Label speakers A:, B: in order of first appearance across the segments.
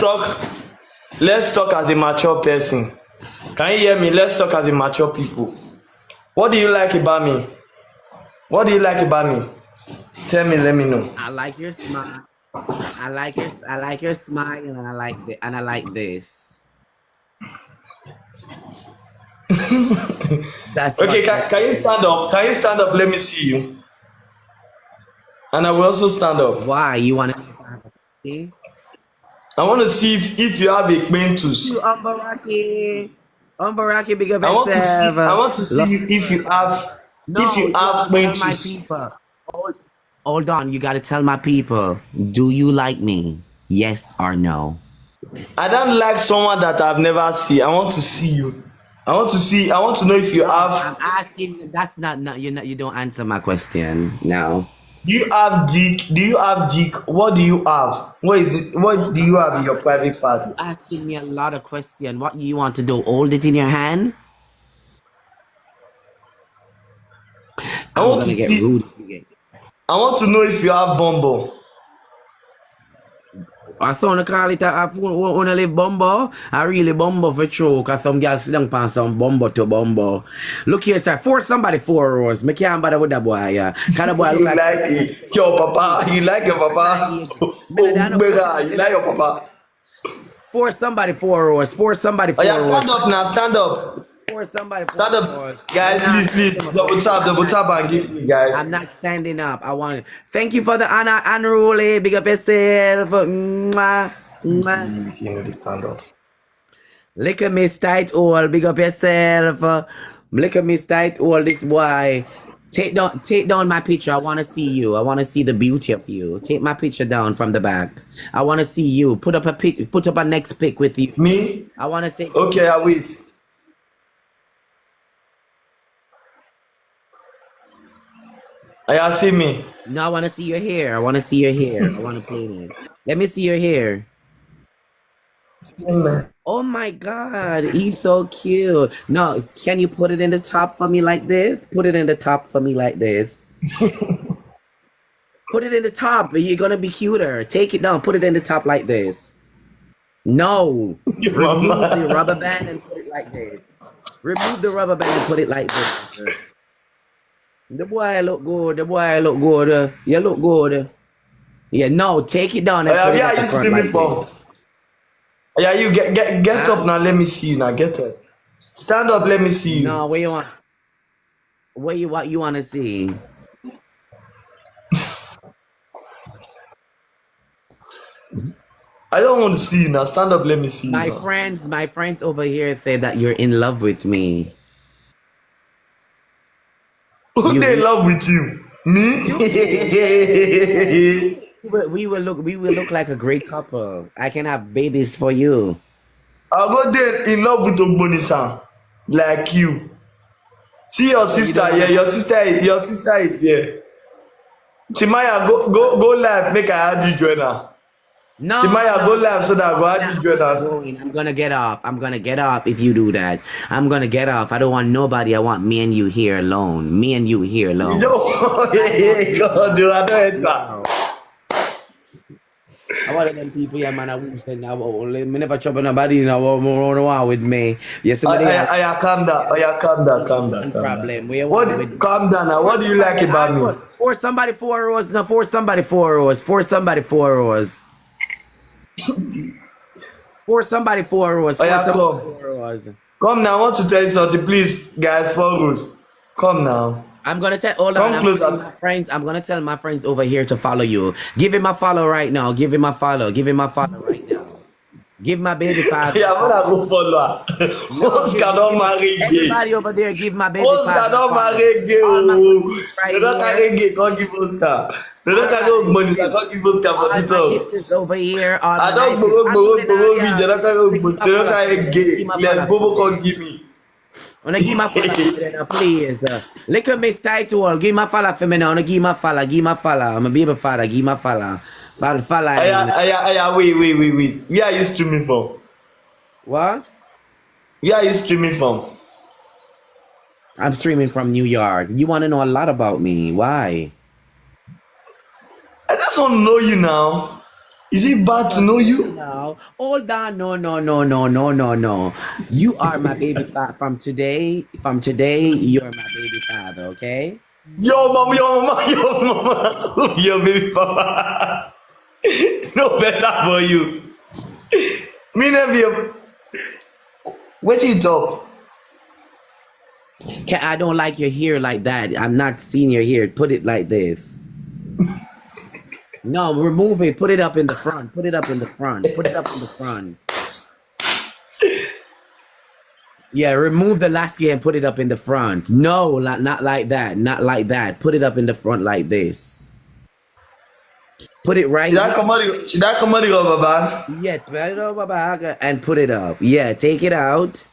A: talk. Let's talk as a mature person. Can you hear me? Let's talk as a mature people. What do you like about me? What do you like about me? Tell me, let me know.
B: I like your smile. I like your smile, and I like this. That's
A: Okay,
B: what.
A: can you stand up? Can you stand up? Let me see you. And I will also stand up.
B: Why you want to see?
A: I want to see if you have a quintus.
B: You Umbaraki, big up
A: I
B: yourself.
A: want to see you if you have
B: Tell my
A: quintus.
B: people. Hold on, you gotta tell my people. Do you like me? Yes or no?
A: I don't like someone that I've never seen. I want to see you. I want to know if you have.
B: I'm asking. That's not. You don't answer my question. No.
A: Do you have dick? Do you have dick? What do you have? What is it? What do you have in your private party?
B: Asking me a lot of questions. What you want to do? Hold it in your hand.
A: I
B: I'm
A: want to
B: gonna get
A: see.
B: rude again.
A: I want to know if you have bumble.
B: I saw call it I wanna live bumbo. I really bumbo for true, cause some girls sit down pan some bumbo to bumbo. Look here, sir. Force somebody 4 hours. Me can't bother with that boy, yeah. Can a boy look
A: You
B: like
A: like it. Your papa. You like your papa. Oh, Bega, you like your papa.
B: force somebody 4 hours. Force somebody
A: Oh
B: 4
A: yeah,
B: hours.
A: stand up now. Stand up.
B: Force somebody 4
A: Stand
B: hours.
A: up, guys. Please. Double tap, and give me, guys.
B: I'm not standing up. I want it. Thank you for the honor, unruly. Big up yourself. Mwah. Mwah.
A: If you know the stand up.
B: Lick a miss tight all. Big up yourself. Lick a miss tight all. This boy. Take down my picture. I want to see you. I want to see the beauty of you. Take my picture down from the back. I want to see you. Put up a next pic with you.
A: Me?
B: I want to say.
A: Okay, I wait. I see me.
B: No, I want to see your hair. I want to see your hair. I want to play it. Let me see your hair. Oh my God, he's so cute. No, can you put it in the top for me like this? Put it in the top for me like this. Put it in the top. You're gonna be cuter. Take it down. Put it in the top like this. No. Remove the rubber band and put it like this. Remove the rubber band and put it like this. The boy look good. The boy look good. You look good. Yeah, no, take it down and put it
A: Yeah,
B: at the
A: you
B: front
A: screaming
B: like
A: for.
B: this.
A: Yeah, you get up now. Let me see you now. Get up. Stand up. Let me see you.
B: No, what you want? What you want to see?
A: I don't want to see you now. Stand up. Let me see you.
B: My
A: now.
B: friends over here say that you're in love with me.
A: Who they in love with you? Me?
B: We will look like a great couple. I can have babies for you.
A: I'll go there in love with Ogbonisa, like you. See your sister here. Your sister is here. Timaya, go live. Make I add you join her.
B: No,
A: Timaya, go live so that I go add you join her.
B: I'm gonna get off. I'm gonna get off if you do that. I'm gonna get off. I don't want nobody. I want me and you here alone. Me and you here alone.
A: No, God, do I don't enter.
B: I want them people, yeah, man. I won't say now. Me never trouble nobody. Now, run around with me. Yes,
A: Calm down.
B: Problem.
A: Calm down now. What do you like about me?
B: Force somebody 4 hours. No, force somebody 4 hours. Force somebody 4 hours. Force somebody 4 hours.
A: Come now. I want to tell you something, please, guys. 4 hours. Come now.
B: I'm gonna tell. Hold on. I'm gonna tell my friends over here to follow you. Give him a follow right now. Give him a follow right now. Give my baby 5.
A: Yeah, I'm gonna go follow her. Oscar don't marry gay.
B: Everybody over there, give my baby 5.
A: Oscar don't marry gay. They don't carry gay. Can't give Oscar. They don't carry money. I can't give Oscar for the talk.
B: Over here.
A: I don't borrow. They don't carry gay. Let's Bobo can't give me.
B: Wanna give my follow now, please. Look at Miss Title. Give my follow for me now. Wanna give my follow. I'm a baby father. Give my follow. Follow.
A: Wait. Where are you streaming from?
B: What?
A: Where are you streaming from?
B: I'm streaming from New York. You want to know a lot about me. Why?
A: I just want to know you now. Is it bad to know you?
B: No, hold on. No, no, no, no, no, no, no. You are my baby father. From today, you're my baby father, okay?
A: Your mama, your mama, your baby papa. No better for you. Me never. What you talk?
B: I don't like your hair like that. I'm not seeing your hair. Put it like this. No, remove it. Put it up in the front. Put it up in the front. Put it up in the front. Yeah, remove the last year and put it up in the front. No, not like that. Not like that. Put it up in the front like this. Put it right here.
A: Should I come on the rubber band?
B: Yeah, put it over back and put it up. Yeah, take it out.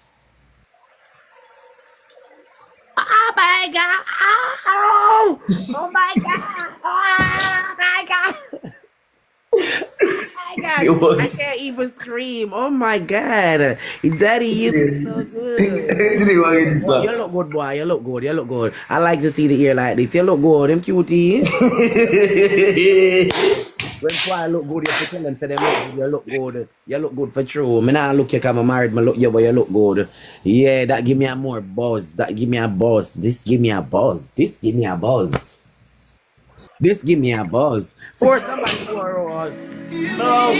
B: Oh my god! Oh, oh my god! Oh my god! Oh my god! I can't even scream. Oh my god! Daddy, you look so good. You look good, boy. You look good. You look good. I like to see the ear like this. You look good. Them cutie. When boy look good, you have to tell them, say them look good, you look good. You look good for true. Me nah look you cause I'm married, me look you, but you look good. Yeah, that give me a more buzz. That give me a buzz. This give me a buzz. This give me a buzz. This give me a buzz. For somebody for no.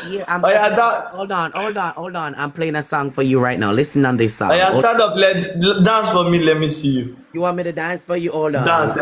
B: Yeah,
A: Oh yeah, that.
B: hold on. I'm playing a song for you right now. Listen on this song.
A: Oh yeah, stand up, dance for me. Let me see you.
B: You want me to dance for you? Hold on.
A: Dance.